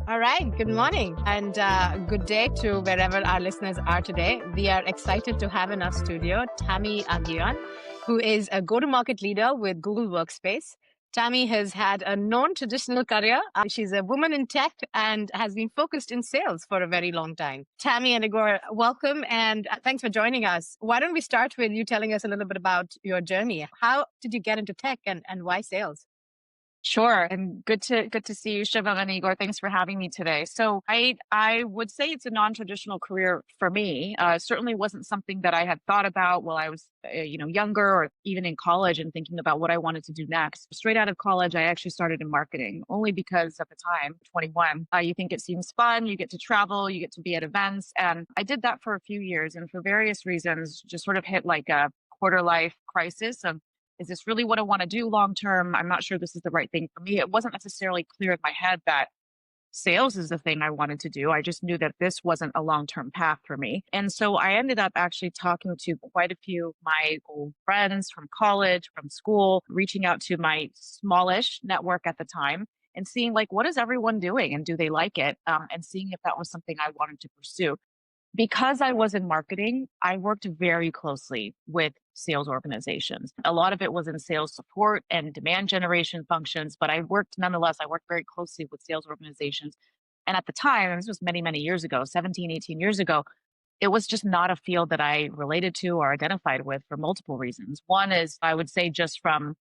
All right. Good morning and good day to wherever our listeners are today. We are excited to have in our studio Tammy Aguillon, who is a go-to-market leader with Google Workspace. Tammy has had a non-traditional career. She's a woman in tech and has been focused in sales for a very long time. Tammy and Igor, welcome and thanks for joining us. Why don't we start with you telling us a little bit about your journey? How did you get into tech and why sales? Sure. And good to see you, Shivam and Igor. Thanks for having me today. So I would say it's a non-traditional career for me. Certainly wasn't something that I had thought about while I was, younger or even in college and thinking about what I wanted to do next. Straight out of college, I actually started in marketing only because at the time, 21, you think it seems fun. You get to travel, you get to be at events. And I did that for a few years and for various reasons, just sort of hit like a quarter life crisis of, is this really what I want to do long term? I'm not sure this is the right thing for me. It wasn't necessarily clear in my head that sales is the thing I wanted to do. I just knew that this wasn't a long term path for me. And so I ended up actually talking to quite a few of my old friends from college, from school, reaching out to my smallish network at the time and seeing like, what is everyone doing and do they like it? And seeing if that was something I wanted to pursue. Because I was in marketing, I worked very closely with sales organizations. A lot of it was in sales support and demand generation functions, but I worked very closely with sales organizations. And at the time, and this was many, many years ago, 17, 18 years ago, it was just not a field that I related to or identified with for multiple reasons. One is, I would say, just from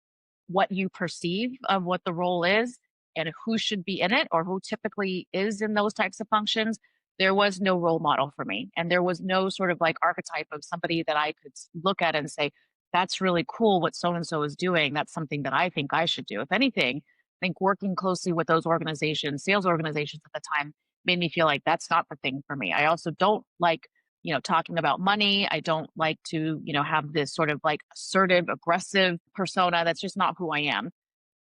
what you perceive of what the role is and who should be in it or who typically is in those types of functions, there was no role model for me. And there was no sort of like archetype of somebody that I could look at and say, that's really cool what so and so is doing. That's something that I think I should do. If anything, I think working closely with those organizations, sales organizations at the time, made me feel like that's not the thing for me. I also don't like, talking about money. I don't like to, have this sort of like assertive, aggressive persona. That's just not who I am.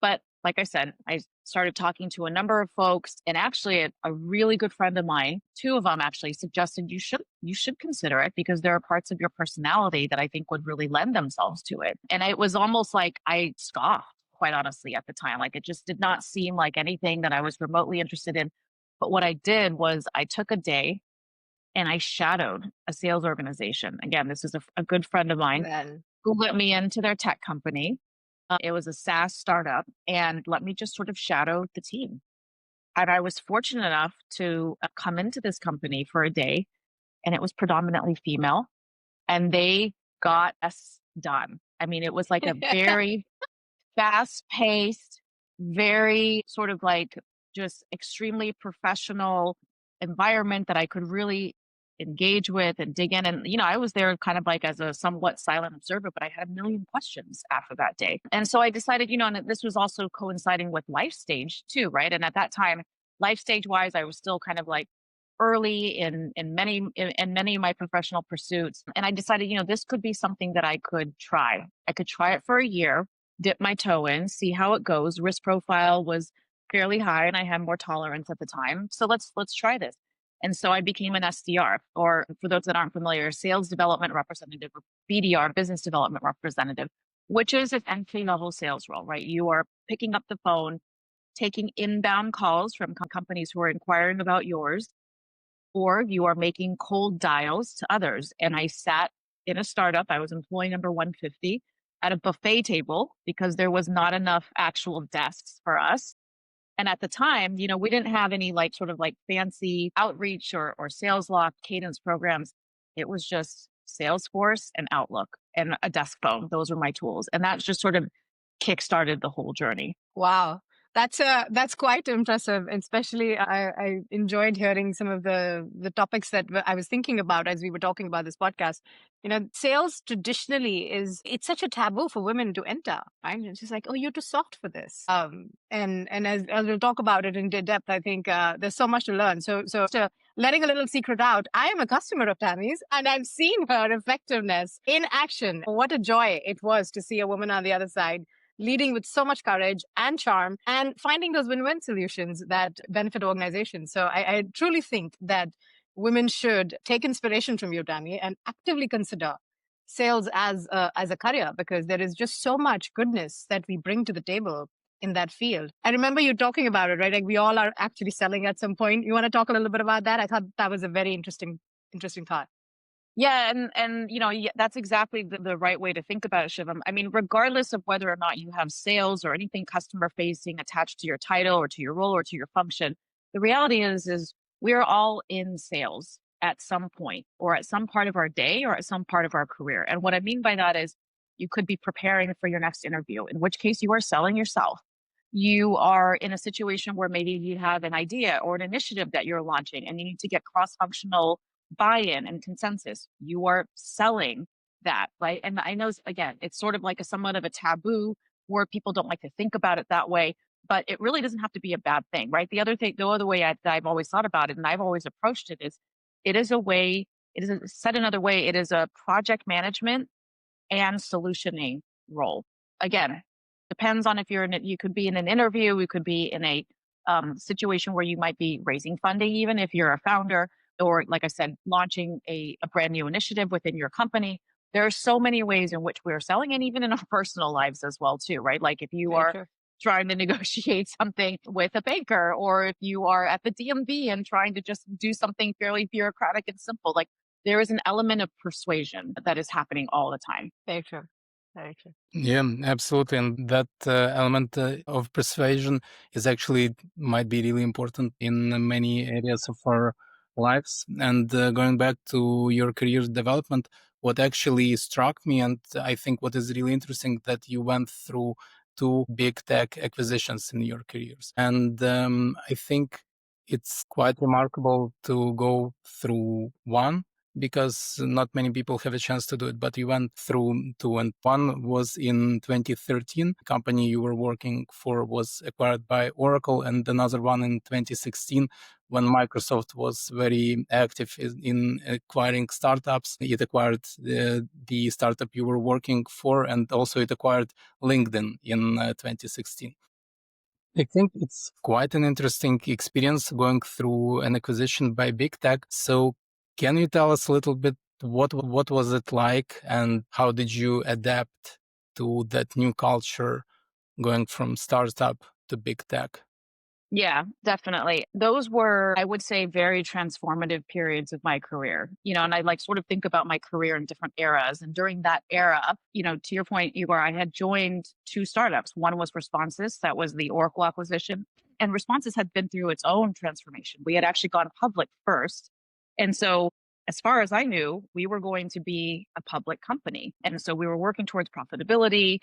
But like I said, I started talking to a number of folks, and actually a really good friend of mine, two of them actually suggested you should consider it because there are parts of your personality that I think would really lend themselves to it. And it was almost like I scoffed, quite honestly, at the time. Like it just did not seem like anything that I was remotely interested in. But what I did was I took a day and I shadowed a sales organization. Again, this is a good friend of mine Then, who let me into their tech company. It was a SaaS startup and let me just sort of shadow the team. And I was fortunate enough to come into this company for a day and it was predominantly female and they got us done. I mean, it was like a very fast paced, very sort of like just extremely professional environment that I could really engage with and dig in. And, I was there kind of like as a somewhat silent observer, but I had a million questions after that day. And so I decided, and this was also coinciding with life stage too, right? And at that time, life stage wise, I was still kind of like early in many of my professional pursuits. And I decided, this could be something that I could try. I could try it for a year, dip my toe in, see how it goes. Risk profile was fairly high and I had more tolerance at the time. So let's try this. And so I became an SDR, or for those that aren't familiar, sales development representative, or BDR, business development representative, which is an entry level sales role, right? You are picking up the phone, taking inbound calls from companies who are inquiring about yours, or you are making cold dials to others. And I sat in a startup, I was employee number 150 at a buffet table because there was not enough actual desks for us. And at the time, we didn't have any like sort of like fancy outreach or sales lock cadence programs. It was just Salesforce and Outlook and a desk phone. Those were my tools. And that just sort of kickstarted the whole journey. wow. That's quite impressive. Especially, I enjoyed hearing some of the topics that I was thinking about as we were talking about this podcast. Sales traditionally it's such a taboo for women to enter, right? It's just like, oh, you're too soft for this. And as we'll talk about it in depth, I think there's so much to learn. So letting a little secret out, I am a customer of Tammy's and I've seen her effectiveness in action. What a joy it was to see a woman on the other side leading with so much courage and charm and finding those win-win solutions that benefit organizations. So I truly think that women should take inspiration from you, Tammy, and actively consider sales as a career because there is just so much goodness that we bring to the table in that field. I remember you talking about it, right? Like we all are actually selling at some point. You want to talk a little bit about that? I thought that was a very interesting thought. Yeah, and that's exactly the right way to think about it, Shivam. I mean, regardless of whether or not you have sales or anything customer facing attached to your title or to your role or to your function, the reality is we're all in sales at some point or at some part of our day or at some part of our career. And what I mean by that is you could be preparing for your next interview, in which case you are selling yourself. You are in a situation where maybe you have an idea or an initiative that you're launching and you need to get cross-functional buy-in and consensus. You are selling that, right? And I know, again, it's sort of like a somewhat of a taboo where people don't like to think about it that way, but it really doesn't have to be a bad thing, right? The other way that I've always thought about it and I've always approached it is it is a way, said another way, it is a project management and solutioning role. Again, depends on if you could be in an interview, you could be in a situation where you might be raising funding, even if you're a founder, or like I said, launching a brand new initiative within your company. There are so many ways in which we're selling, and even in our personal lives as well, too, right? Like if you Very are true. trying to negotiate something with a banker, or if you are at the DMV and trying to just do something fairly bureaucratic and simple, like there is an element of persuasion that is happening all the time. Very true. Very true. Yeah, absolutely. And that element of persuasion is actually might be really important in many areas of our lives. And going back to your career development, what actually struck me, and I think what is really interesting, that you went through two big tech acquisitions in your careers. And I think it's quite remarkable to go through one, because not many people have a chance to do it, but you went through two, and one was in 2013. The company you were working for was acquired by Oracle, and another one in 2016, when Microsoft was very active in acquiring startups. It acquired the startup you were working for, and also it acquired LinkedIn in 2016. I think it's quite an interesting experience going through an acquisition by big tech. So can you tell us a little bit what was it like, and how did you adapt to that new culture going from startup to big tech? Yeah, definitely. Those were, I would say, very transformative periods of my career. And I like sort of think about my career in different eras. And during that era, to your point, Igor, I had joined two startups. One was Responses, that was the Oracle acquisition. And Responses had been through its own transformation. We had actually gone public first. And so, as far as I knew, we were going to be a public company. And so we were working towards profitability,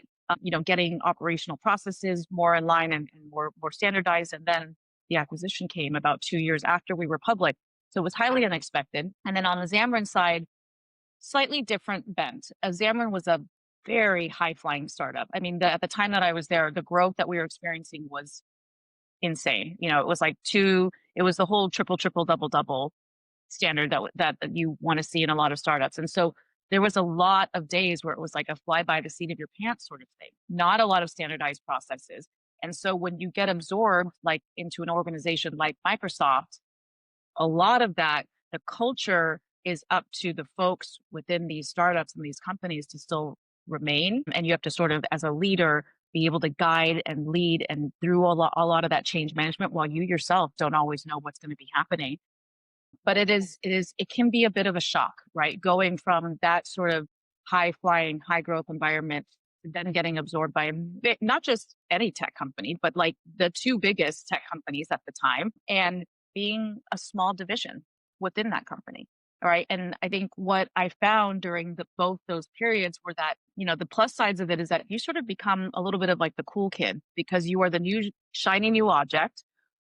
getting operational processes more in line and more standardized. And then the acquisition came about 2 years after we were public. So it was highly unexpected. And then on the Xamarin side, slightly different bent. Xamarin was a very high flying startup. I mean, at the time that I was there, the growth that we were experiencing was insane. It was it was the whole triple, triple, double, double standard that you want to see in a lot of startups. And so there was a lot of days where it was like a fly by the seat of your pants sort of thing, not a lot of standardized processes. And so when you get absorbed like into an organization like Microsoft, a lot of that, the culture is up to the folks within these startups and these companies to still remain. And you have to sort of, as a leader, be able to guide and lead and through a lot of that change management while you yourself don't always know what's going to be happening. But it can be a bit of a shock, right? Going from that sort of high flying, high growth environment to then getting absorbed by not just any tech company, but like the two biggest tech companies at the time, and being a small division within that company. All right. And I think what I found during both those periods were that, the plus sides of it is that you sort of become a little bit of like the cool kid, because you are the new shiny new object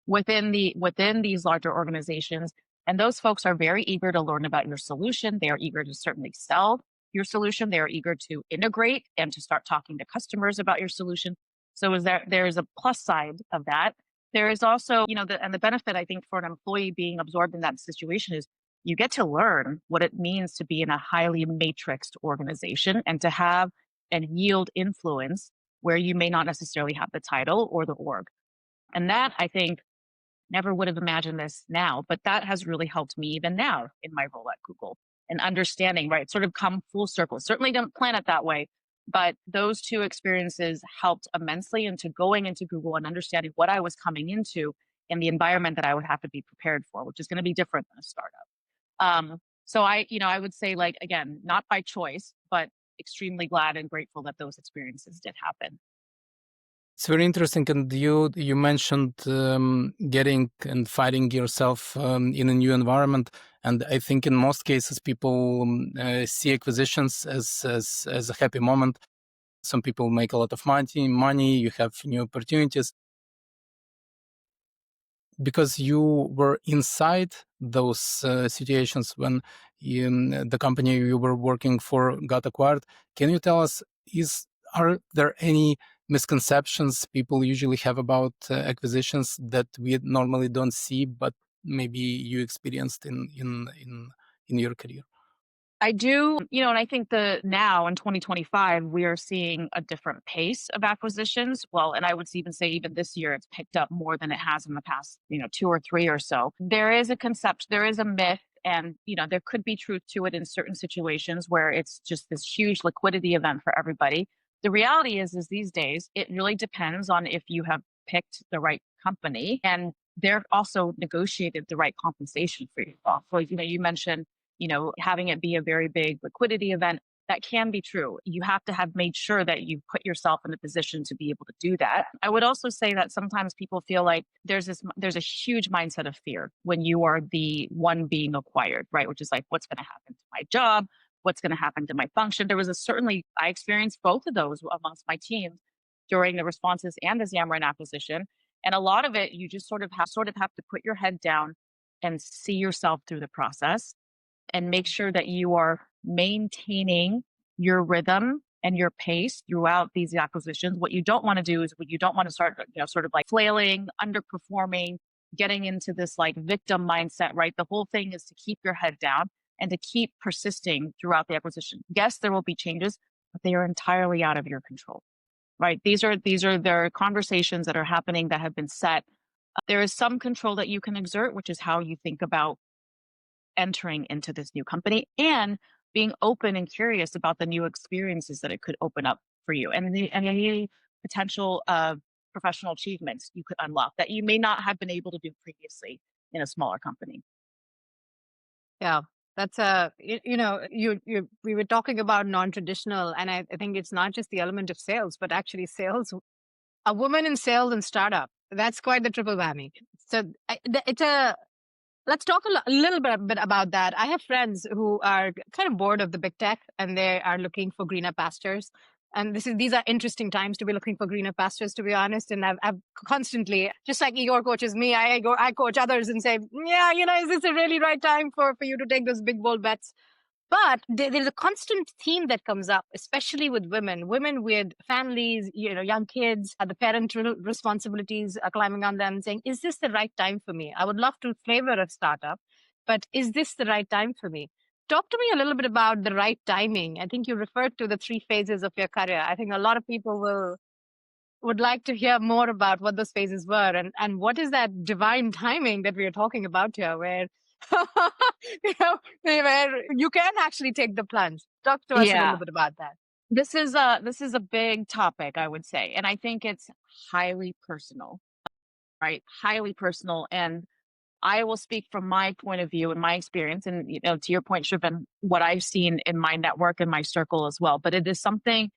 within these larger organizations. And those folks are very eager to learn about your solution. They are eager to certainly sell your solution. They are eager to integrate and to start talking to customers about your solution. So there's a plus side of that. There is also, the benefit, I think, for an employee being absorbed in that situation is you get to learn what it means to be in a highly matrixed organization and to have and yield influence where you may not necessarily have the title or the org. And that, I think, never would have imagined this now, but that has really helped me even now in my role at Google and understanding, right? Sort of come full circle. Certainly didn't plan it that way, But those two experiences helped immensely into going into Google and understanding what I was coming into and the environment that I would have to be prepared for, which is going to be different than a startup. So I would say, like, again, not by choice, but extremely glad and grateful that those experiences did happen. It's very interesting, and you mentioned getting and finding yourself in a new environment, and I think in most cases people see acquisitions as a happy moment. Some people make a lot of money. You have new opportunities. Because you were inside those situations when the company you were working for got acquired, can you tell us, are there any misconceptions people usually have about acquisitions that we normally don't see, but maybe you experienced in your career? I do, and I think now in 2025, we are seeing a different pace of acquisitions. Well, and I would even say even this year, it's picked up more than it has in the past, 2 or 3 or so. There is a concept, there is a myth, and, there could be truth to it in certain situations where it's just this huge liquidity event for everybody. The reality is these days, it really depends on if you have picked the right company and they're also negotiated the right compensation for you. So, you mentioned having it be a very big liquidity event, that can be true. You have to have made sure that you put yourself in a position to be able to do that. I would also say that sometimes people feel like there's a huge mindset of fear when you are the one being acquired, right? Which is like, what's going to happen to my job? What's going to happen to my function? I experienced both of those amongst my teams during the responses and the Xamarin acquisition. And a lot of it, you just sort of have to put your head down and see yourself through the process and make sure that you are maintaining your rhythm and your pace throughout these acquisitions. What you don't want to do is you don't want to start, sort of like flailing, underperforming, getting into this like victim mindset, right? The whole thing is to keep your head down and to keep persisting throughout the acquisition. Yes, there will be changes, but they are entirely out of your control, right? These are their conversations that are happening that have been set. There is some control that you can exert, which is how you think about entering into this new company and being open and curious about the new experiences that it could open up for you and any potential professional achievements you could unlock that you may not have been able to do previously in a smaller company. Yeah, that's we were talking about non-traditional, and I think it's not just the element of sales, but actually sales, a woman in sales and startup. That's quite the triple whammy. So it's a Let's talk a little bit about that. I have friends who are kind of bored of the big tech and they are looking for greener pastures. And these are interesting times to be looking for greener pastures, to be honest. And I've constantly, just like Igor coaches me, I coach others and say, yeah, is this a really right time for you to take those big bold bets? But there's a constant theme that comes up, especially with women with families, young kids, the parental responsibilities are climbing on them, saying, is this the right time for me? I would love to flavor a startup, but is this the right time for me? Talk to me a little bit about the right timing. I think you referred to the 3 phases of your career. I think a lot of people would like to hear more about what those phases were and what is that divine timing that we are talking about here, where where you can actually take the plunge. Talk to us a Yeah, little bit about that. this is a big topic, I would say, and I think it's highly personal, right? Highly personal. And I will speak from my point of view and my experience, and to your point, Shriven, what I've seen in my network and my circle as well. But it is something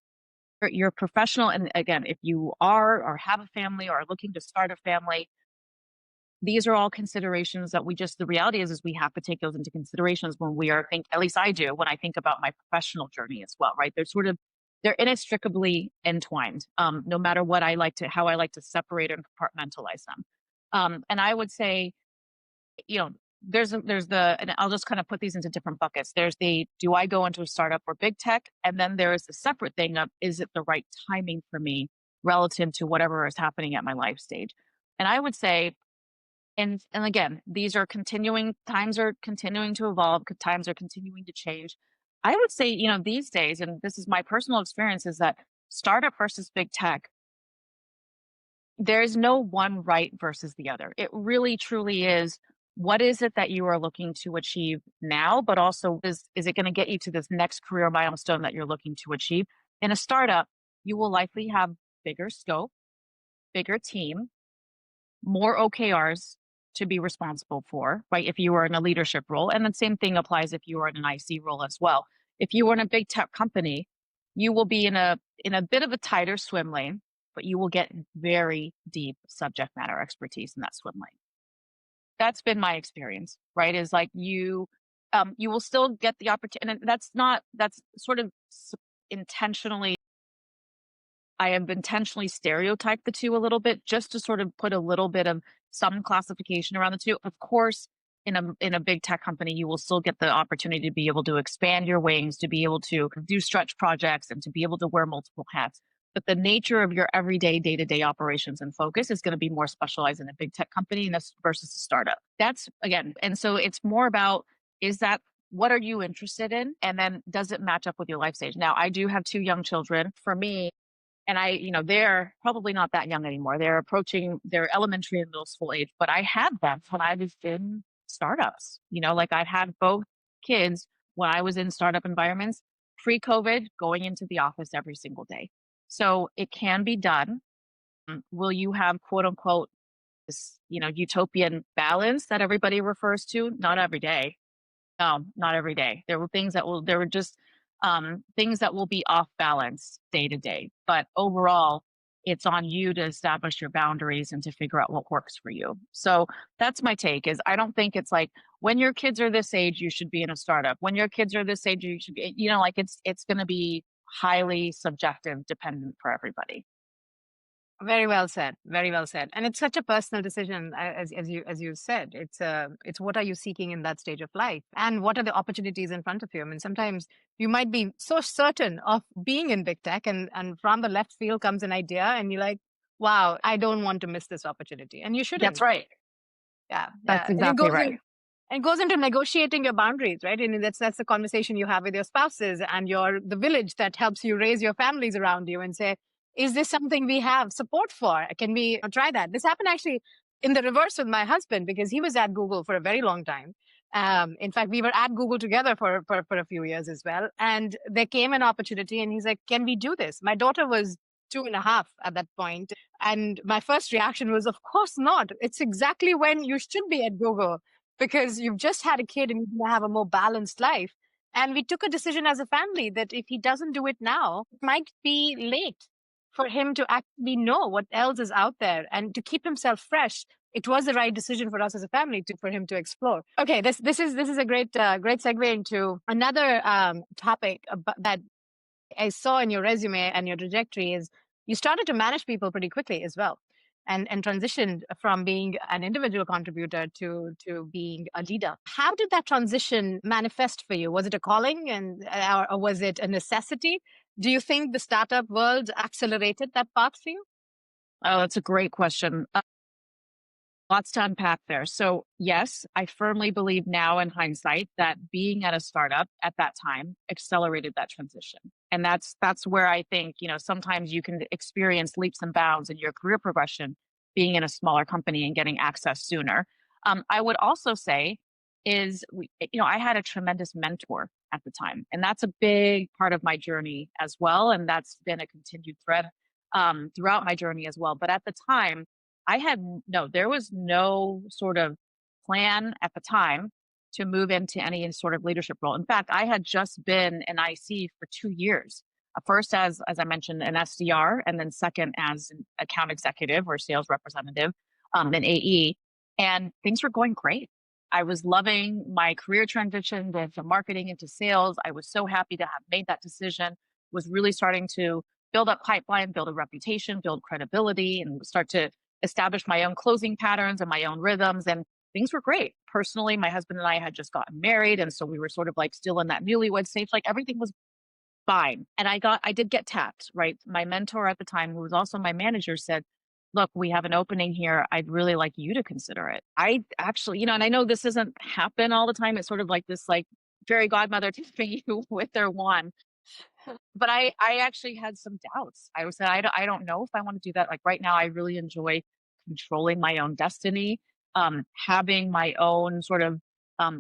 for your professional, and again, if you are or have a family or are looking to start a family, these are all considerations that the reality is we have to take those into considerations when we are at least I do when I think about my professional journey as well, right? They're inextricably entwined. No matter how I like to separate and compartmentalize them. And I would say, you know, and I'll just kind of put these into different buckets. There's do I go into a startup or big tech? And then there is the separate thing of, is it the right timing for me relative to whatever is happening at my life stage? And I would say, and again, times are continuing to evolve, times are continuing to change. I would say, these days, and this is my personal experience, is that startup versus big tech, there is no one right versus the other. It really truly is, what is it that you are looking to achieve now, but also is it going to get you to this next career milestone that you're looking to achieve? In a startup, you will likely have bigger scope, bigger team, more OKRs to be responsible for, right? If you are in a leadership role. And the same thing applies if you are in an IC role as well. If you are in a big tech company, you will be in a bit of a tighter swim lane, but you will get very deep subject matter expertise in that swim lane. That's been my experience, right? Is like you will still get the opportunity, and that's sort of intentionally, I have intentionally stereotyped the two a little bit just to sort of put a little bit of some classification around the two. Of course, in a big tech company, you will still get the opportunity to be able to expand your wings, to be able to do stretch projects, and to be able to wear multiple hats. But the nature of your everyday day-to-day operations and focus is going to be more specialized in a big tech company versus a startup. That's again, and so it's more about, is that, what are you interested in? And then does it match up with your life stage? Now, I do have 2 young children. For me, and they're probably not that young anymore. They're approaching their elementary and middle school age, but I had them when I was in startups. Like I had both kids when I was in startup environments, pre-COVID, going into the office every single day. So it can be done. Will you have, quote unquote, this, utopian balance that everybody refers to? Not every day. No, not every day. There were just things that will be off balance day to day. But overall, it's on you to establish your boundaries and to figure out what works for you. So that's my take. Is I don't think it's like, when your kids are this age, you should be in a startup. When your kids are this age, you should be, like it's going to be highly subjective, dependent for everybody. Very well said. Very well said. And it's such a personal decision, as you said. It's what are you seeking in that stage of life, and what are the opportunities in front of you. I mean, sometimes you might be so certain of being in big tech, and from the left field comes an idea, and you're like, "Wow, I don't want to miss this opportunity," and you shouldn't. That's right. Yeah, That's and exactly right. it goes into negotiating your boundaries, right? And that's the conversation you have with your spouses and the village that helps you raise your families around you, and say, is this something we have support for? Can we try that? This happened actually in the reverse with my husband, because he was at Google for a very long time. In fact, we were at Google together for a few years as well. And there came an opportunity, and he's like, can we do this? My daughter was 2.5 at that point. And my first reaction was, of course not. It's exactly when you should be at Google, because you've just had a kid and you have a more balanced life. And we took a decision as a family that if he doesn't do it now, it might be late for him to actually know what else is out there and to keep himself fresh. It was the right decision for us as a family for him to explore. Okay, this is a great segue into another topic that I saw in your resume and your trajectory. Is you started to manage people pretty quickly as well, and transitioned from being an individual contributor to being a leader. How did that transition manifest for you? Was it a calling, or was it a necessity? Do you think the startup world accelerated that path for you? Oh, that's a great question. Lots to unpack there. So yes, I firmly believe now in hindsight that being at a startup at that time accelerated that transition. And that's where I think, sometimes you can experience leaps and bounds in your career progression being in a smaller company and getting access sooner. I would also say I had a tremendous mentor at the time, and that's a big part of my journey as well. And that's been a continued thread throughout my journey as well. But at the time, there was no sort of plan at the time to move into any sort of leadership role. In fact, I had just been an IC for 2 years. First as I mentioned, an SDR, and then second as an account executive or sales representative, an AE, and things were going great. I was loving my career transition from marketing into sales. I was so happy to have made that decision, was really starting to build up pipeline, build a reputation, build credibility, and start to establish my own closing patterns and my own rhythms. And things were great. Personally, my husband and I had just gotten married. And so we were sort of like still in that newlywed stage. Like everything was fine. And I did get tapped, right? My mentor at the time, who was also my manager, said, look, we have an opening here. I'd really like you to consider it. I actually, and I know this doesn't happen all the time. It's sort of like this like fairy godmother tipping you with their wand. But I actually had some doubts. I was I don't know if I want to do that. Like right now, I really enjoy controlling my own destiny, having my own sort of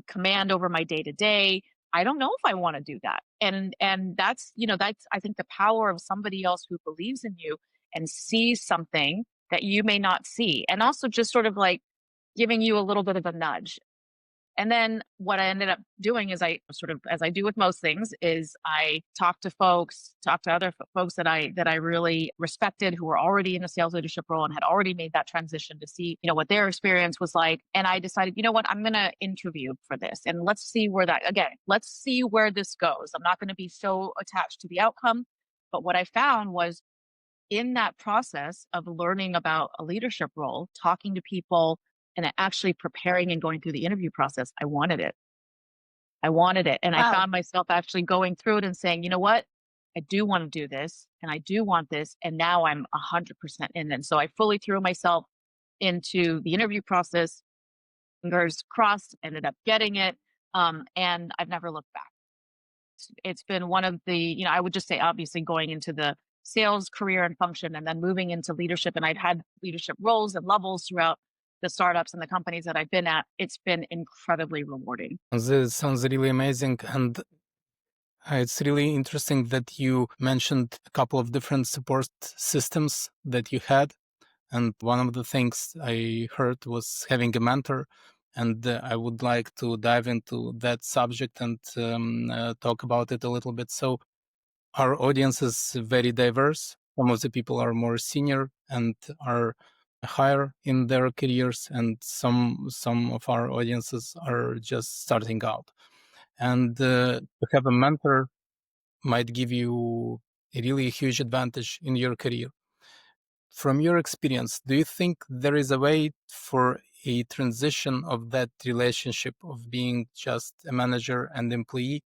command over my day to day, I don't know if I want to do that. And that's, that's I think the power of somebody else who believes in you and sees something that you may not see. And also just sort of like giving you a little bit of a nudge. And then what I ended up doing is I sort of, as I do with most things, is I talk to folks, talk to other folks that I really respected who were already in a sales leadership role and had already made that transition to see, what their experience was like. And I decided, what, I'm going to interview for this, and let's see where let's see where this goes. I'm not going to be so attached to the outcome. But what I found was in that process of learning about a leadership role, talking to people, and actually preparing and going through the interview process, I wanted it. I wanted it. And I Wow. found myself actually going through it and saying, you know what? I do want to do this and I do want this. And now I'm 100% in. And so I fully threw myself into the interview process, fingers crossed, ended up getting it. And I've never looked back. It's been one of the, I would just say, obviously, going into the sales career and function and then moving into leadership. And I've had leadership roles and levels throughout the startups and the companies that I've been at. It's been incredibly rewarding. This sounds really amazing. And it's really interesting that you mentioned a couple of different support systems that you had. And one of the things I heard was having a mentor. And I would like to dive into that subject and talk about it a little bit. So our audience is very diverse. Some of the people are more senior and are higher in their careers, and some of our audiences are just starting out. And to have a mentor might give you a really huge advantage in your career. From your experience, do you think there is a way for a transition of that relationship of being just a manager and employee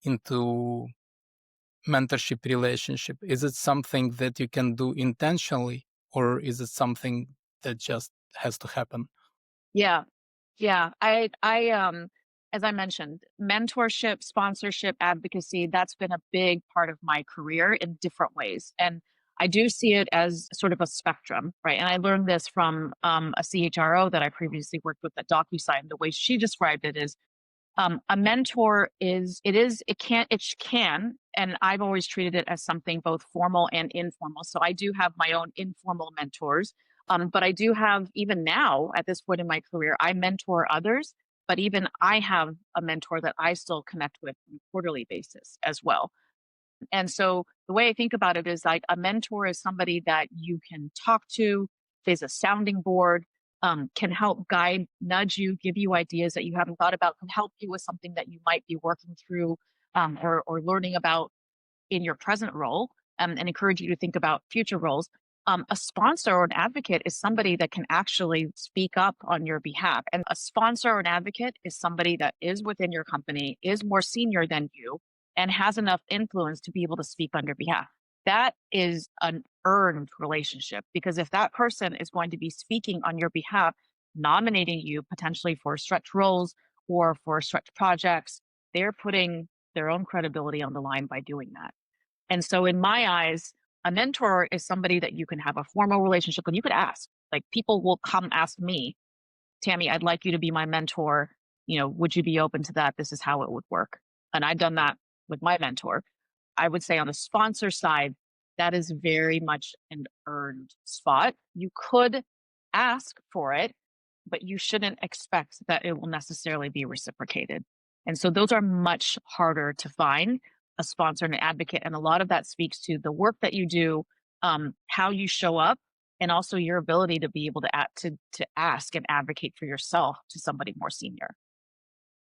into mentorship relationship? Is it something that you can do intentionally, or is it something that just has to happen? Yeah. Yeah. As I mentioned, mentorship, sponsorship, advocacy, that's been a big part of my career in different ways. And I do see it as sort of a spectrum, right? And I learned this from a CHRO that I previously worked with at DocuSign. The way she described it is a mentor it can, and I've always treated it as something both formal and informal. So I do have my own informal mentors, but I do have, even now at this point in my career, I mentor others, but even I have a mentor that I still connect with on a quarterly basis as well. And so the way I think about it is like a mentor is somebody that you can talk to, is a sounding board, can help guide, nudge you, give you ideas that you haven't thought about, can help you with something that you might be working through, or learning about in your present role, and encourage you to think about future roles. A sponsor or an advocate is somebody that can actually speak up on your behalf. And a sponsor or an advocate is somebody that is within your company, is more senior than you, and has enough influence to be able to speak on your behalf. That is an earned relationship, because if that person is going to be speaking on your behalf, nominating you potentially for stretch roles or for stretch projects, they're putting their own credibility on the line by doing that. And so in my eyes, a mentor is somebody that you can have a formal relationship with. You could ask, like, people will come ask me, Tammy, I'd like you to be my mentor. Would you be open to that? This is how it would work. And I've done that with my mentor. I would say on the sponsor side, that is very much an earned spot. You could ask for it, but you shouldn't expect that it will necessarily be reciprocated. And so those are much harder to find, a sponsor and an advocate. And a lot of that speaks to the work that you do, how you show up, and also your ability to be able to ask and advocate for yourself to somebody more senior.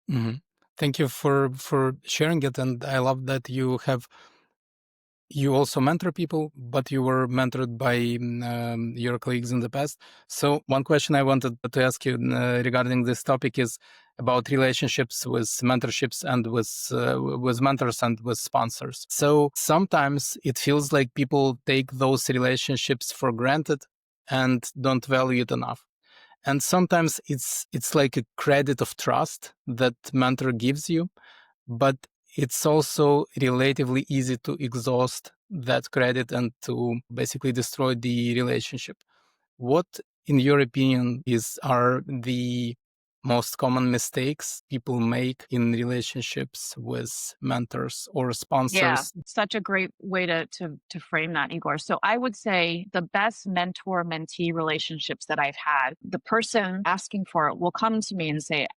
Hmm. Thank you for sharing it, and I love that you also mentor people, but you were mentored by your colleagues in the past. So one question I wanted to ask you regarding this topic is about relationships with mentorships and with mentors and with sponsors. So sometimes it feels like people take those relationships for granted and don't value it enough. And sometimes it's like a credit of trust that mentor gives you, but it's also relatively easy to exhaust that credit and to basically destroy the relationship. What, in your opinion, are the most common mistakes people make in relationships with mentors or sponsors? Yeah, such a great way to frame that, Igor. So I would say the best mentor-mentee relationships that I've had, the person asking for it will come to me and say,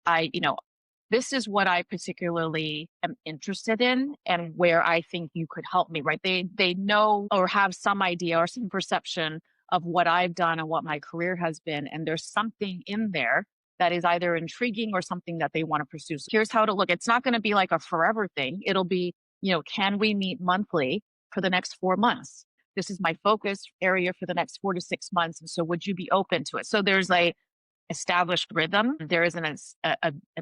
this is what I particularly am interested in and where I think you could help me, right? They know or have some idea or some perception of what I've done and what my career has been. And there's something in there that is either intriguing or something that they want to pursue. So here's how to look. It's not going to be like a forever thing. It'll be, can we meet monthly for the next 4 months? This is my focus area for the next 4 to 6 months. And so would you be open to it? So there's a established rhythm. There is an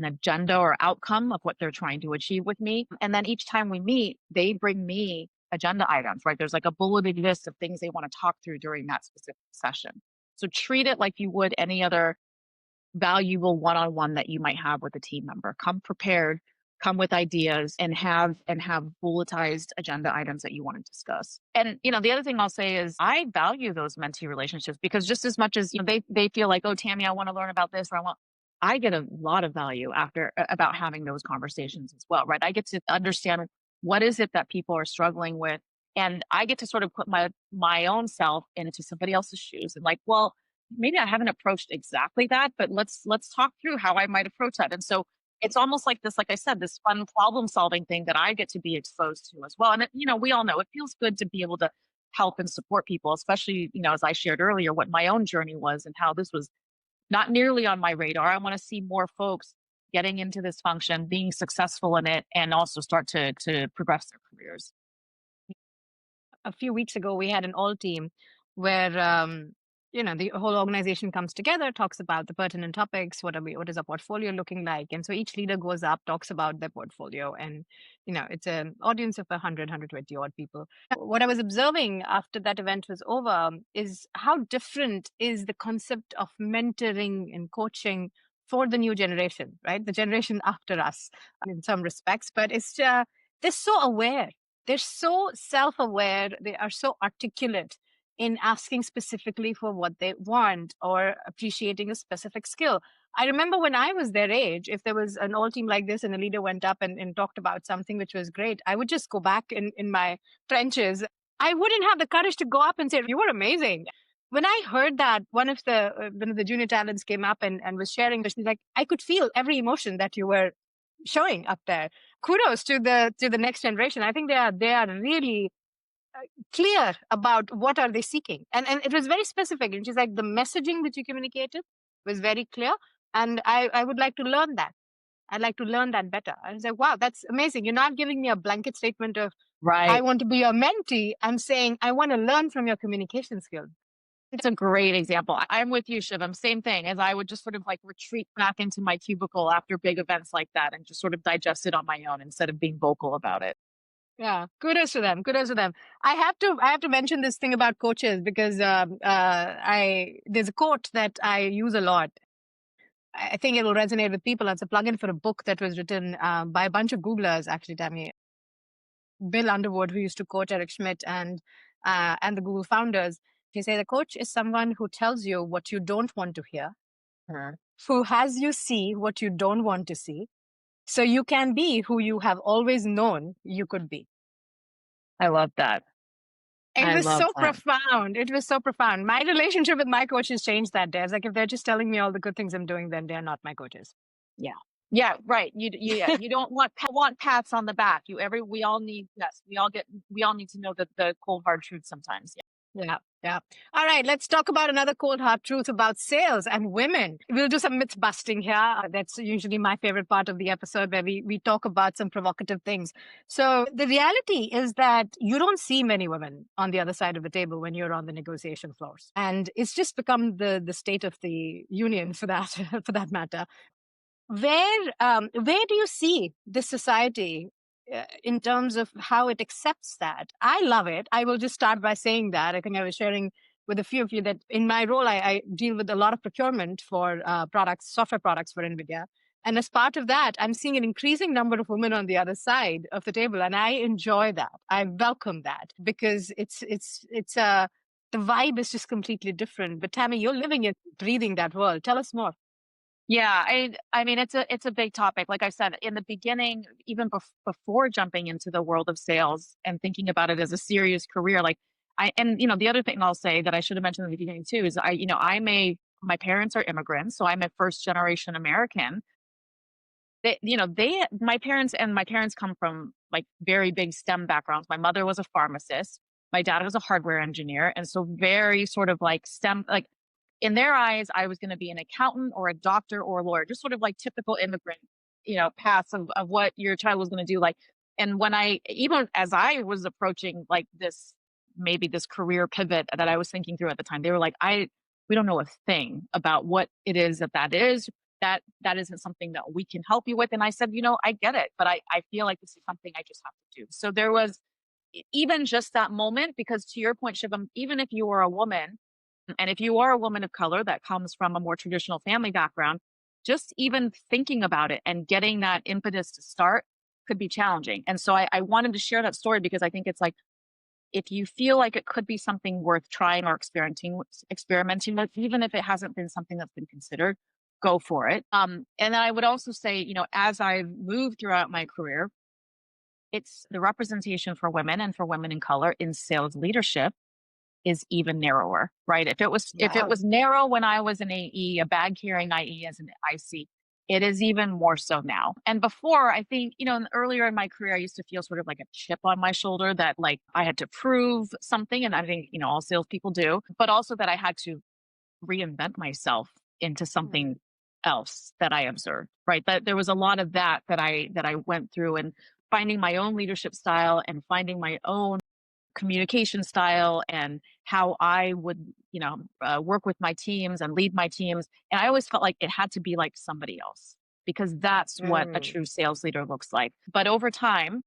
agenda or outcome of what they're trying to achieve with me. And then each time we meet, they bring me agenda items, right? There's like a bulleted list of things they want to talk through during that specific session. So treat it like you would any other valuable one-on-one that you might have with a team member. Come prepared, come with ideas, and have bulletized agenda items that you want to discuss. And the other thing I'll say is I value those mentee relationships because just as much as they feel like, oh, Tammy, I want to learn about this, or I get a lot of value about having those conversations as well, right? I get to understand what is it that people are struggling with, and I get to sort of put my own self into somebody else's shoes and like, well, maybe I haven't approached exactly that, but let's talk through how I might approach that. And so it's almost like this, like I said, this fun problem solving thing that I get to be exposed to as well. And we all know it feels good to be able to help and support people, especially, as I shared earlier, what my own journey was and how this was not nearly on my radar. I want to see more folks getting into this function, being successful in it, and also start to progress their careers. A few weeks ago, we had an all team where, the whole organization comes together, talks about the pertinent topics. What is our portfolio looking like? And so each leader goes up, talks about their portfolio. And, it's an audience of 120 odd people. What I was observing after that event was over is how different is the concept of mentoring and coaching for the new generation, right? The generation after us in some respects, but they're so aware. They're so self-aware. They are so articulate in asking specifically for what they want or appreciating a specific skill. I remember when I was their age, if there was an all team like this and a leader went up and talked about something which was great, I would just go back in my trenches. I wouldn't have the courage to go up and say, you were amazing. When I heard that, one of the junior talents came up and was sharing, she's like, I could feel every emotion that you were showing up there. Kudos to the next generation. I think they are really clear about what are they seeking, and it was very specific. And she's like, the messaging that you communicated was very clear, and I would like to learn that. I'd like to learn that better. I was like, wow, that's amazing. You're not giving me a blanket statement of Right. I want to be your mentee. I'm saying I want to learn from your communication skills. It's a great example. I'm with you, Shivam. Same thing, as I would just sort of like retreat back into my cubicle after big events like that and just sort of digest it on my own instead of being vocal about it. Yeah, kudos to them. Kudos to them. I have to mention this thing about coaches because there's a quote that I use a lot. I think it will resonate with people. It's a plugin for a book that was written by a bunch of Googlers, actually, Tammy. Bill Underwood, who used to coach Eric Schmidt and the Google founders. He said, a coach is someone who tells you what you don't want to hear, who has you see what you don't want to see, so you can be who you have always known you could be. I love that. It was so profound. It was so profound. My relationship with my coaches changed that day. I was like, if they're just telling me all the good things I'm doing, then they're not my coaches. Yeah. Yeah, right. You don't want pats on the back. We all need to know the cold hard truth sometimes. Yeah. All right, let's talk about another cold hard truth about sales and women. We'll do some myth busting here. That's usually my favorite part of the episode, where we talk about some provocative things. So the reality is that you don't see many women on the other side of the table when you're on the negotiation floors. And it's just become the state of the union for that, for that matter. Where do you see this society in terms of how it accepts that? I love it. I will just start by saying that. I think I was sharing with a few of you that in my role, I deal with a lot of procurement for software products for NVIDIA. And as part of that, I'm seeing an increasing number of women on the other side of the table. And I enjoy that. I welcome that because the vibe is just completely different. But Tammy, you're living it, breathing that world. Tell us more. Yeah, I mean it's a big topic. Like I said in the beginning, even before jumping into the world of sales and thinking about it as a serious career, like the other thing I'll say that I should have mentioned in the beginning too is my parents are immigrants, so I'm a first generation American. My parents come from like very big STEM backgrounds. My mother was a pharmacist, my dad was a hardware engineer, and so very sort of like STEM, like in their eyes, I was going to be an accountant or a doctor or a lawyer, just sort of like typical immigrant, paths of what your child was going to do. Like, and even as I was approaching like maybe this career pivot that I was thinking through at the time, they were like, we don't know a thing about what it is that is. That isn't something that we can help you with. And I said, I get it, but I feel like this is something I just have to do. So there was even just that moment, because to your point, Shivam, even if you are a woman, and if you are a woman of color that comes from a more traditional family background, just even thinking about it and getting that impetus to start could be challenging. And so I wanted to share that story because I think it's like, if you feel like it could be something worth trying or experimenting with, even if it hasn't been something that's been considered, go for it. And then I would also say, as I've moved throughout my career, it's the representation for women and for women in color in sales leadership is even narrower, right? If it Wow. was narrow when I was an AE, a bag carrying IE as an IC, it is even more so now. And before, I think, earlier in my career, I used to feel sort of like a chip on my shoulder that like I had to prove something. And I think, all salespeople do, but also that I had to reinvent myself into something else that I observed, right? That there was a lot of that I went through, and finding my own leadership style and finding my own communication style and how I would, work with my teams and lead my teams. And I always felt like it had to be like somebody else because that's what a Mm. true sales leader looks like. But over time,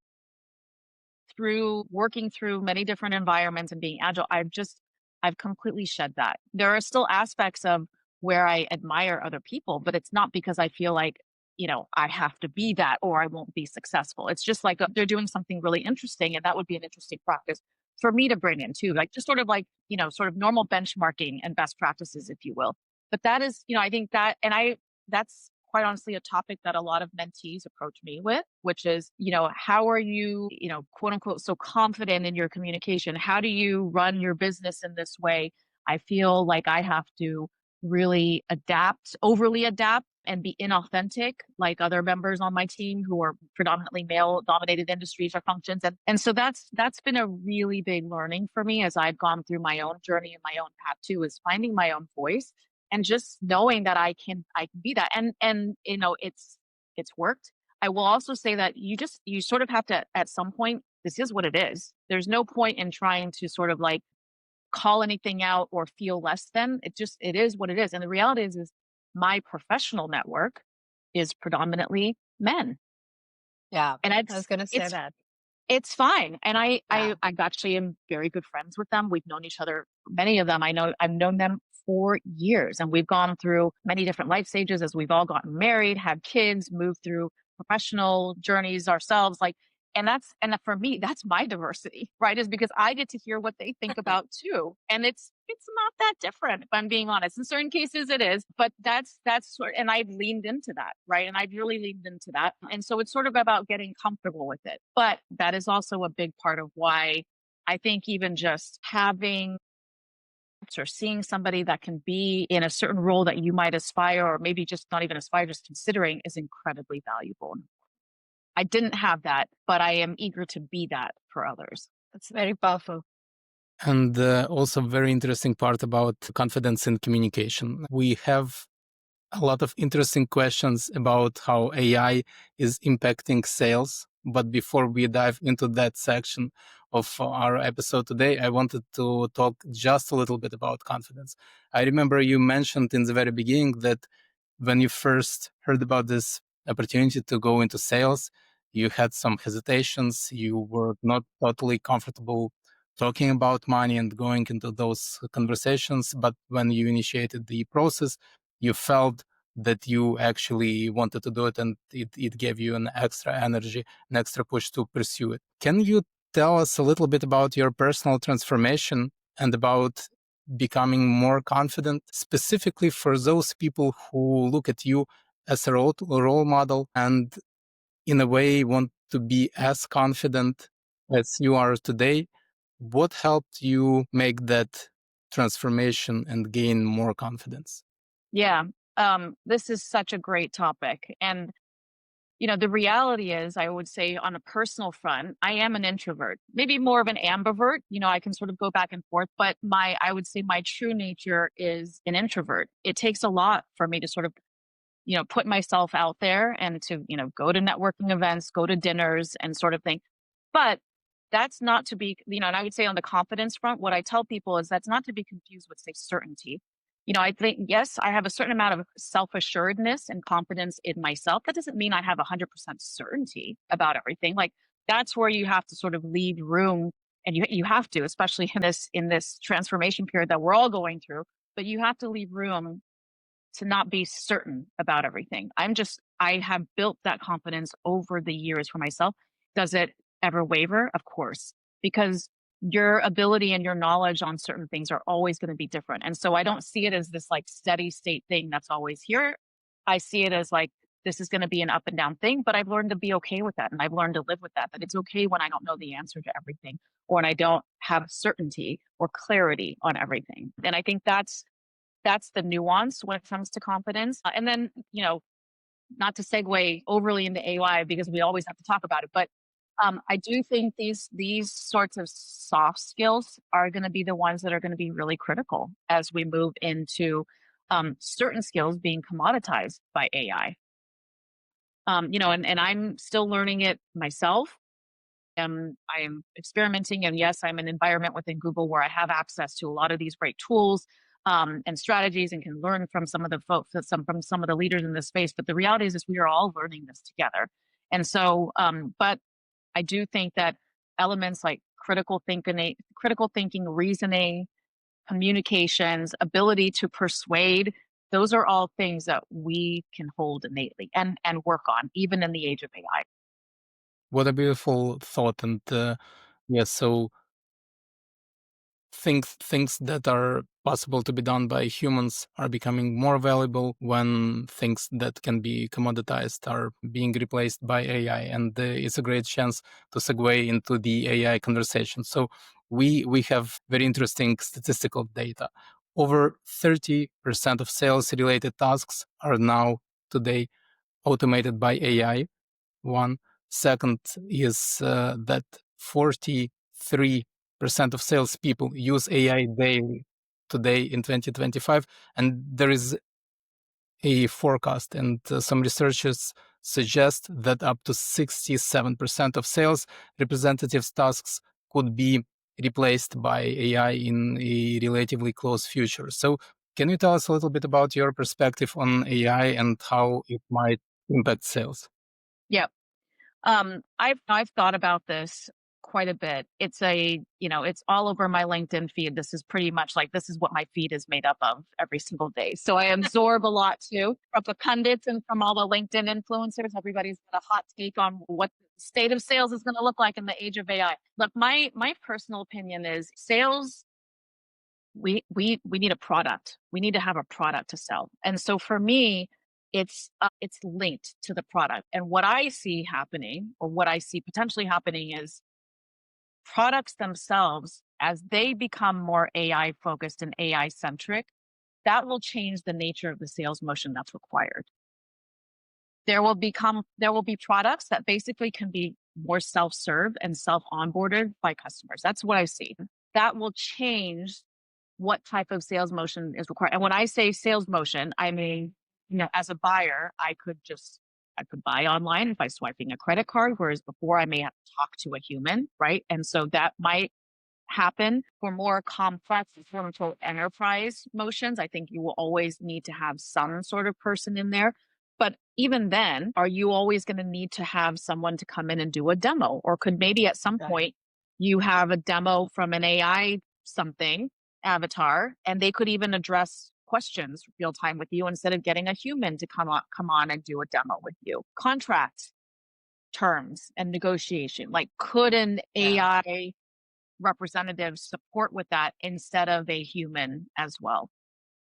through working through many different environments and being agile, I've completely shed that. There are still aspects of where I admire other people, but it's not because I feel like, I have to be that or I won't be successful. It's just like they're doing something really interesting and that would be an interesting practice for me to bring in too. Like just sort of like, sort of normal benchmarking and best practices, if you will. But that is, I think that, that's quite honestly a topic that a lot of mentees approach me with, which is, how are you, quote unquote, so confident in your communication? How do you run your business in this way? I feel like I have to really overly adapt and be inauthentic like other members on my team who are predominantly male dominated industries or functions. And so that's been a really big learning for me as I've gone through my own journey and my own path too, is finding my own voice and just knowing that I can be that. And it's worked. I will also say that you sort of have to, at some point, this is what it is. There's no point in trying to sort of like call anything out or feel less than. It is what it is. And the reality is my professional network is predominantly men. Yeah, And I was going to say it's that. it's fine. And Yeah. I actually am very good friends with them. We've known each other, many of them. I've known them for years, and we've gone through many different life stages as we've all gotten married, had kids, moved through professional journeys ourselves. Like, for me, that's my diversity, right? Is because I get to hear what they think about too. And it's not that different, if I'm being honest. In certain cases it is, but and I've leaned into that, right? And I've really leaned into that. And so it's sort of about getting comfortable with it. But that is also a big part of why I think even just having or seeing somebody that can be in a certain role that you might aspire, or maybe just not even aspire, just considering, is incredibly valuable. I didn't have that, but I am eager to be that for others. It's very powerful. And also very interesting part about confidence in communication. We have a lot of interesting questions about how AI is impacting sales. But before we dive into that section of our episode today, I wanted to talk just a little bit about confidence. I remember you mentioned in the very beginning that when you first heard about this opportunity to go into sales, you had some hesitations. You were not totally comfortable talking about money and going into those conversations. But when you initiated the process, you felt that you actually wanted to do it, and it gave you an extra energy, an extra push to pursue it. Can you tell us a little bit about your personal transformation and about becoming more confident, specifically for those people who look at you as a role model and in a way want to be as confident as you are today? What helped you make that transformation and gain more confidence? Yeah. This is such a great topic. And, the reality is, I would say on a personal front, I am an introvert, maybe more of an ambivert. I can sort of go back and forth, but I would say my true nature is an introvert. It takes a lot for me to sort of, put myself out there and to, go to networking events, go to dinners and sort of thing. But that's not to be, and I would say on the confidence front, what I tell people is that's not to be confused with, say, certainty. I think, yes, I have a certain amount of self assuredness and confidence in myself. That doesn't mean I have 100% certainty about everything. Like, that's where you have to sort of leave room. And you have to, especially in this transformation period that we're all going through, but you have to leave room to not be certain about everything. I have built that confidence over the years for myself. Does it ever waver? Of course, because your ability and your knowledge on certain things are always going to be different. And so I don't see it as this like steady state thing that's always here. I see it as like, this is going to be an up and down thing, but I've learned to be okay with that. And I've learned to live with that it's okay when I don't know the answer to everything, or when I don't have certainty or clarity on everything. And I think that's the nuance when it comes to confidence. And then, not to segue overly into AI because we always have to talk about it, but I do think these sorts of soft skills are going to be the ones that are going to be really critical as we move into certain skills being commoditized by AI. And I'm still learning it myself. I'm experimenting, and yes, I'm in an environment within Google where I have access to a lot of these great tools and strategies, and can learn from some of the folks, from some of the leaders in this space. But the reality is we are all learning this together. And so, but I do think that elements like critical thinking, reasoning, communications, ability to persuade, those are all things that we can hold innately and work on, even in the age of AI. What a beautiful thought. And yes, so things that are possible to be done by humans are becoming more valuable when things that can be commoditized are being replaced by AI. And it's a great chance to segue into the AI conversation. So we have very interesting statistical data. Over 30% of sales related tasks are now today automated by AI. One. Second is that 43% of salespeople use AI daily today in 2025. And there is a forecast, and some researchers suggest that up to 67% of sales representatives' tasks could be replaced by AI in a relatively close future. So, can you tell us a little bit about your perspective on AI and how it might impact sales? Yeah. I've thought about this quite a bit. It's all over my LinkedIn feed. This is pretty much like this is what my feed is made up of every single day. So I absorb a lot too from the pundits and from all the LinkedIn influencers. Everybody's got a hot take on what the state of sales is going to look like in the age of AI. Look, my personal opinion is sales. We need a product. We need to have a product to sell. And so for me, it's linked to the product. And what I see happening, or what I see potentially happening, is products themselves, as they become more AI focused and AI centric, that will change the nature of the sales motion that's required. There will be products that basically can be more self-serve and self-onboarded by customers. That's what I see. That will change what type of sales motion is required. And when I say sales motion, I mean, as a buyer, I could buy online by swiping a credit card, whereas before I may have to talk to a human, right? And so that might happen for more complex quote-unquote enterprise motions. I think you will always need to have some sort of person in there. But even then, are you always going to need to have someone to come in and do a demo? Or could maybe at some point you have a demo from an AI something avatar, and they could even address questions real time with you instead of getting a human to come on and do a demo with you. Contract terms and negotiation. Like, could an AI representative support with that instead of a human as well.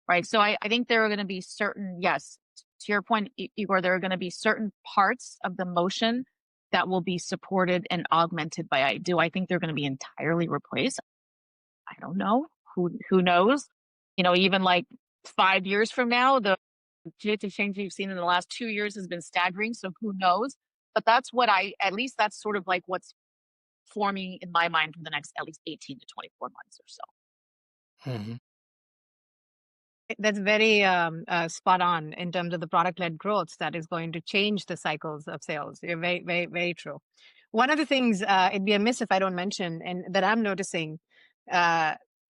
Right. So I think there are going to be certain, yes, to your point, Igor, there are going to be certain parts of the motion that will be supported and augmented by AI. Do I think they're going to be entirely replaced? I don't know. Who knows? Even like 5 years from now, the rate of change we've seen in the last 2 years has been staggering. So who knows? But that's at least that's sort of like what's forming in my mind for the next at least 18 to 24 months or so. Mm-hmm. That's very spot on in terms of the product-led growth that is going to change the cycles of sales. You're very, very, very true. One of the things it'd be amiss if I don't mention, and that I'm noticing,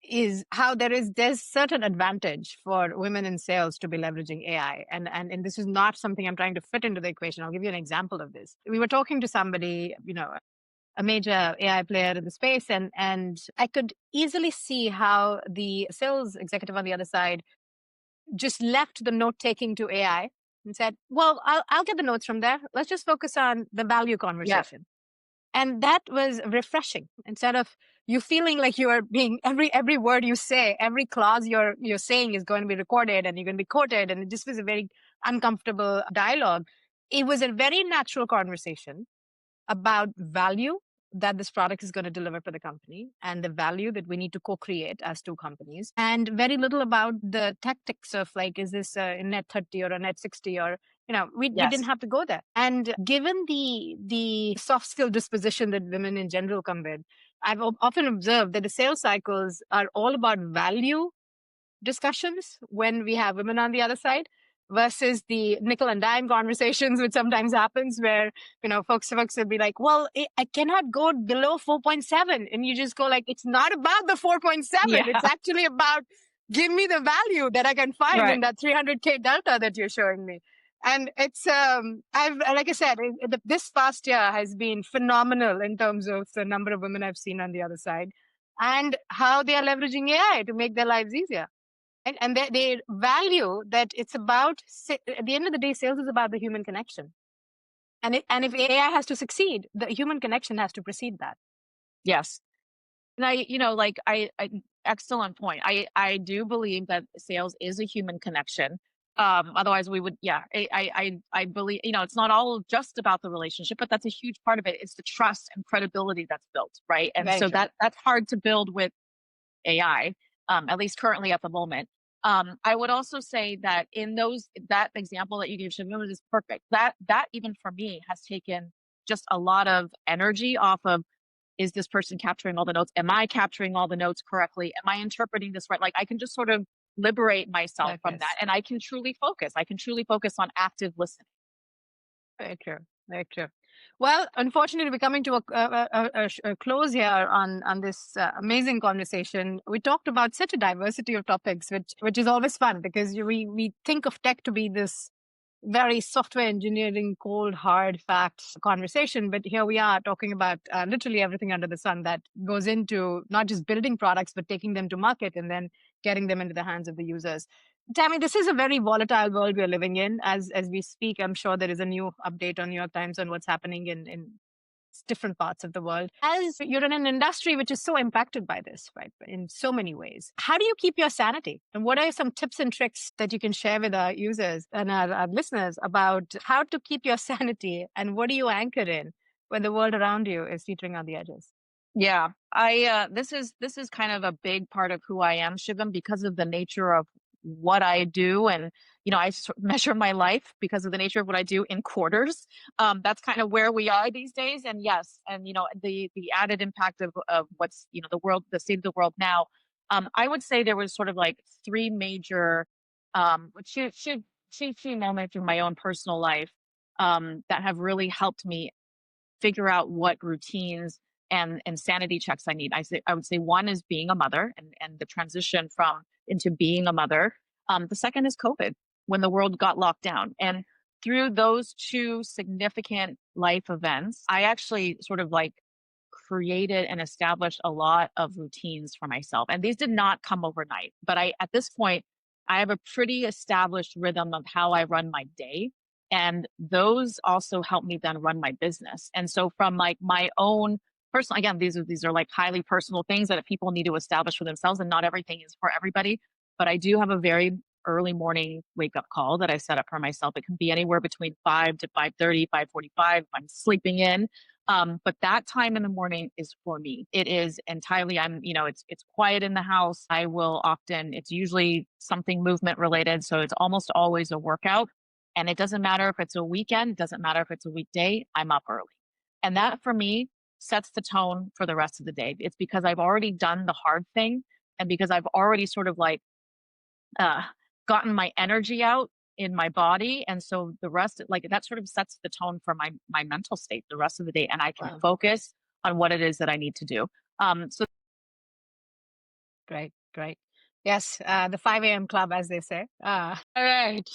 is how there's certain advantage for women in sales to be leveraging AI, and this is not something I'm trying to fit into the equation. I'll give you an example of this. We were talking to somebody, a major AI player in the space, and I could easily see how the sales executive on the other side just left the note taking to AI and said, well, I'll get the notes from there. Let's just focus on the value conversation. Yeah. And that was refreshing. Instead of you feeling like you are being every word you say, every clause you're saying is going to be recorded and you're going to be quoted. And it just was a very uncomfortable dialogue. It was a very natural conversation about value that this product is going to deliver for the company and the value that we need to co-create as two companies, and very little about the tactics of like, is this a net 30 or a net 60 or, we didn't have to go there. And given the soft skill disposition that women in general come with, I've often observed that the sales cycles are all about value discussions when we have women on the other side versus the nickel and dime conversations, which sometimes happens where, folks will be like, well, I cannot go below 4.7. And you just go like, it's not about the 4.7. Yeah. It's actually about give me the value that I can find in that 300K delta that you're showing me. And it's, like I said, this past year has been phenomenal in terms of the number of women I've seen on the other side and how they are leveraging AI to make their lives easier. And they value that it's about, at the end of the day, sales is about the human connection. And if AI has to succeed, the human connection has to precede that. Yes. And I excellent point. I do believe that sales is a human connection. Otherwise we would, I believe, it's not all just about the relationship, but that's a huge part of it. It's the trust and credibility that's built. Right. And so that's hard to build with AI, at least currently at the moment. I would also say that in that example that you gave, Shivam, is perfect. That even for me has taken just a lot of energy off of, is this person capturing all the notes? Am I capturing all the notes correctly? Am I interpreting this right? Like I can just sort of liberate myself from that, and I can truly focus. I can truly focus on active listening. Very true. Very true. Well, unfortunately, we're coming to a close here on this amazing conversation. We talked about such a diversity of topics, which is always fun because we think of tech to be this very software engineering, cold, hard facts conversation. But here we are talking about literally everything under the sun that goes into not just building products, but taking them to market and then getting them into the hands of the users. Tammy, this is a very volatile world we're living in. As we speak, I'm sure there is a new update on New York Times on what's happening in different parts of the world. As you're in an industry which is so impacted by this, right, in so many ways, how do you keep your sanity? And what are some tips and tricks that you can share with our users and our listeners about how to keep your sanity, and what do you anchor in when the world around you is teetering on the edges? Yeah, this is kind of a big part of who I am, Shivam, because of the nature of what I do. And, I measure my life because of the nature of what I do in quarters. That's kind of where we are these days. And yes, and, the added impact of what's, the state of the world now. I would say there was sort of like three major, moments in my own personal life, that have really helped me figure out what routines and sanity checks I need. I would say one is being a mother and the transition into being a mother. The second is COVID, when the world got locked down. And through those two significant life events, I actually sort of like created and established a lot of routines for myself. And these did not come overnight, but at this point, I have a pretty established rhythm of how I run my day. And those also help me then run my business. And so from like my own personal, again, these are like highly personal things that people need to establish for themselves, and not everything is for everybody. But I do have a very early morning wake up call that I set up for myself. It can be anywhere between 5 to 5:30, 5:45. I'm sleeping in. But that time in the morning is for me. It is entirely, it's quiet in the house. I will often, it's usually something movement related. So it's almost always a workout. And it doesn't matter if it's a weekend, it doesn't matter if it's a weekday, I'm up early. And that for me sets the tone for the rest of the day. It's because I've already done the hard thing, and because I've already sort of like uh, gotten my energy out in my body. And so the rest, like that sort of sets the tone for my mental state the rest of the day. And I can Wow. focus on what it is that I need to do. So Great, great. Yes, the 5 a.m. club, as they say. All right.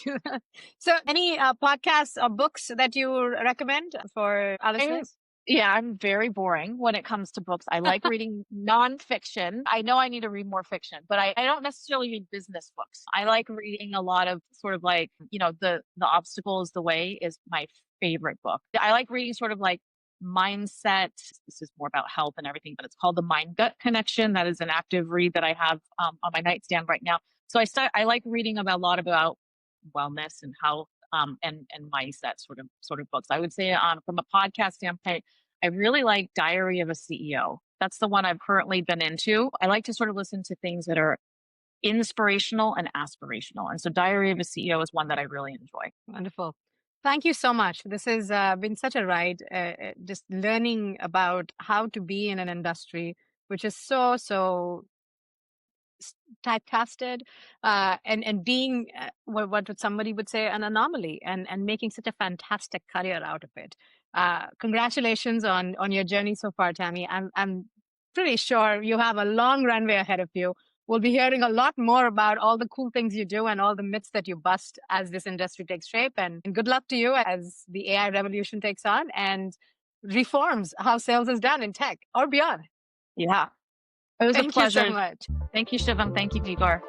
So, any podcasts or books that you recommend for our listeners? I'm very boring when it comes to books. I like reading nonfiction. I know I need to read more fiction, but I don't necessarily read business books. I like reading a lot of sort of like, the obstacle is the way is my favorite book. I like reading sort of like mindset. This is more about health and everything, but it's called The Mind Gut Connection. That is an active read that I have on my nightstand right now. So I like reading about a lot about wellness and health, and mindset sort of books. I would say from a podcast standpoint, I really like Diary of a CEO. That's the one I've currently been into. I like to sort of listen to things that are inspirational and aspirational. And so Diary of a CEO is one that I really enjoy. Wonderful. Thank you so much. This has been such a ride, just learning about how to be in an industry which is so typecasted, and being what somebody would say an anomaly, and making such a fantastic career out of it. Congratulations on your journey so far, Tammy. I'm pretty sure you have a long runway ahead of you. We'll be hearing a lot more about all the cool things you do and all the myths that you bust as this industry takes shape. And good luck to you as the AI revolution takes on and reforms how sales is done in tech or beyond. Yeah. It was a Thank you so pleasure. much. Thank you, Shivam. Thank you, Igor.